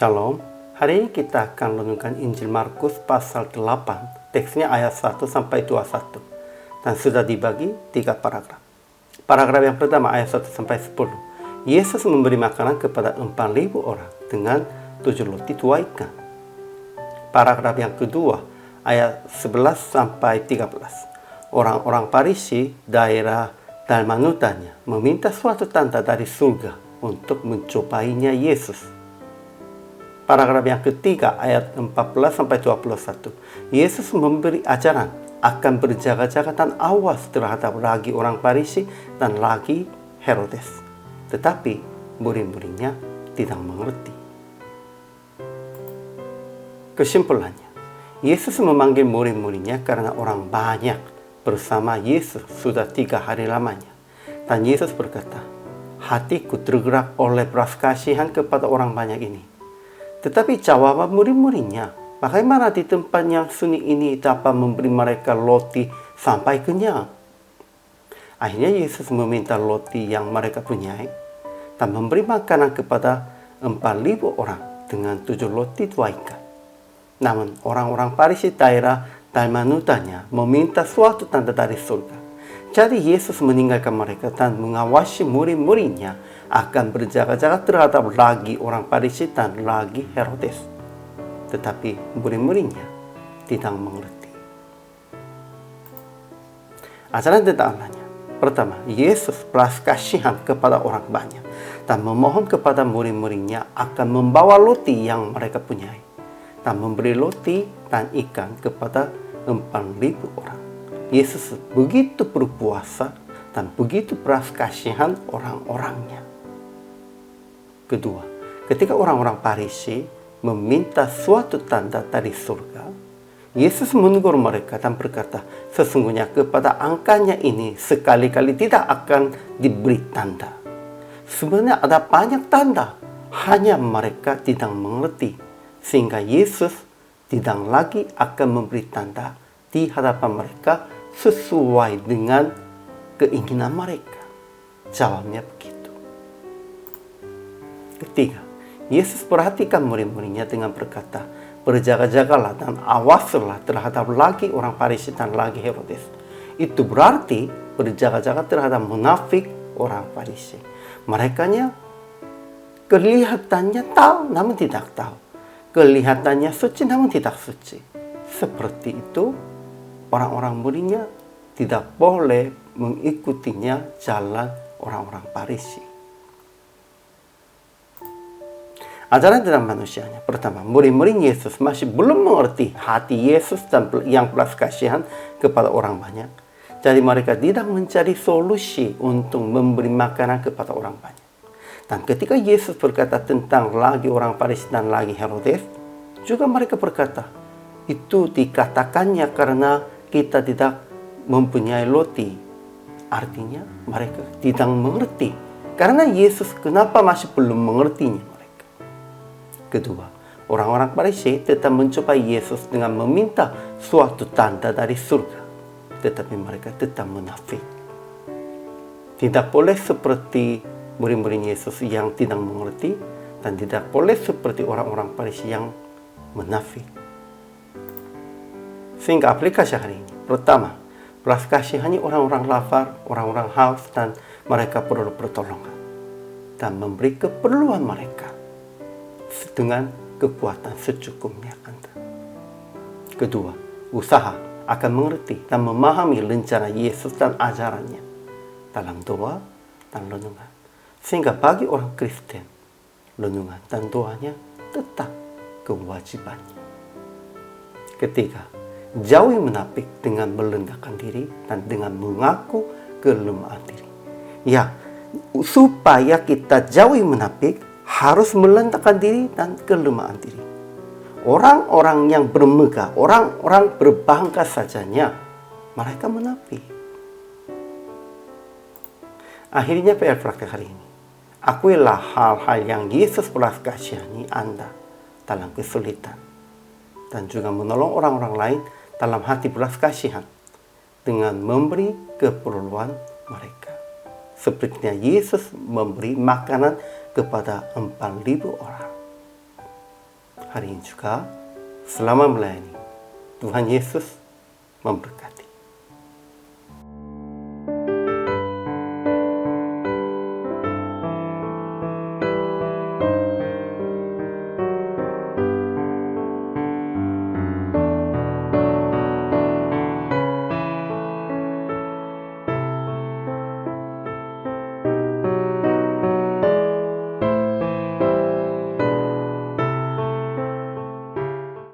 Shalom, hari ini kita akan renungkan Injil Markus pasal 8, teksnya ayat 1-21, dan sudah dibagi 3 paragraf. Paragraf yang pertama ayat 1-10, Yesus memberi makanan kepada 4.000 orang dengan 7 roti 2 ikan. Paragraf yang kedua ayat 11-13, orang-orang Farisi daerah Dalmanutanya meminta suatu tanda dari surga untuk mencobainya Yesus. Paragraf yang ketiga ayat 14-21, Yesus memberi ajaran akan berjaga-jaga dan awas terhadap lagi orang Farisi dan lagi Herodes. Tetapi murid-muridnya tidak mengerti. Kesimpulannya, Yesus memanggil murid-muridnya karena orang banyak bersama Yesus sudah 3 hari lamanya. Dan Yesus berkata, hatiku tergerak oleh belas kasihan kepada orang banyak ini. Tetapi jawaban murid-muridnya, bagaimana di tempat yang sunyi ini dapat memberi mereka roti sampai kenyang? Akhirnya Yesus meminta roti yang mereka punyai dan memberi makanan kepada 4.000 orang dengan 7 roti 2 ikan. Namun orang-orang Farisi daerah Dalmanutanya meminta suatu tanda dari surga. Jadi Yesus meninggalkan mereka dan mengawasi murid-muridnya akan berjaga-jaga terhadap lagi orang Farisi dan lagi Herodes. Tetapi murid-muridnya tidak mengerti. Ajaran tentang Allahnya. Pertama, Yesus belas kasihan kepada orang banyak dan memohon kepada murid-muridnya akan membawa roti yang mereka punyai dan memberi roti dan ikan kepada 4.000 orang. Yesus begitu berpuasa dan begitu belas kasihan orang-orangnya. Kedua, ketika orang-orang Farisi meminta suatu tanda dari surga, Yesus menegur mereka dan berkata, sesungguhnya kepada angkanya ini sekali-kali tidak akan diberi tanda. Sebenarnya ada banyak tanda, hanya mereka tidak mengerti, sehingga Yesus tidak lagi akan memberi tanda di hadapan mereka sesuai dengan keinginan mereka. Jawabnya begitu. Ketiga, Yesus perhatikan murid-muridnya dengan berkata, berjaga-jagalah dan awaslah terhadap lagi orang Farisi dan lagi Herodes. Itu berarti berjaga-jaga terhadap munafik orang Farisi. Merekanya kelihatannya tahu namun tidak tahu. Kelihatannya suci namun tidak suci. Seperti itu, orang-orang muridnya tidak boleh mengikutinya jalan orang-orang Farisi. Ajaran tentang manusianya. Pertama, murid-murid Yesus masih belum mengerti hati Yesus dan yang belas kasihan kepada orang banyak. Jadi mereka tidak mencari solusi untuk memberi makanan kepada orang banyak. Dan ketika Yesus berkata tentang lagi orang Farisi dan lagi Herodes, juga mereka berkata, itu dikatakannya karena kita tidak mempunyai roti. Artinya mereka tidak mengerti. Karena Yesus kenapa masih belum mengertinya mereka. Kedua, orang-orang Farisi tetap mencoba Yesus dengan meminta suatu tanda dari surga. Tetapi mereka tetap munafik. Tidak boleh seperti murid-murid Yesus yang tidak mengerti, dan tidak boleh seperti orang-orang Farisi yang munafik. Sehingga aplikasi hari ini. Pertama, belas kasihani orang-orang lapar, orang-orang haus, dan mereka perlu pertolongan. Dan memberi keperluan mereka dengan kekuatan secukupnya. Kedua, usaha akan mengerti dan memahami rencana Yesus dan ajarannya dalam doa dan renungan. Sehingga bagi orang Kristen, renungan dan doanya tetap kewajibannya. Ketiga, jauhi munafik dengan merendahkan diri dan dengan mengaku kelemahan diri. Ya, supaya kita jauhi munafik, harus merendahkan diri dan kelemahan diri. Orang-orang yang bermegah, orang-orang berbangga sajanya, mereka munafik. Akhirnya PR praktek hari ini. Akuilah hal-hal yang Yesus belas kasihani Anda dalam kesulitan. Dan juga menolong orang-orang lain dalam hati belas kasihan dengan memberi keperluan mereka. Sepertinya Yesus memberi makanan kepada 4.000 orang. hari ini juga. Selamat melayani. Tuhan Yesus memberkati.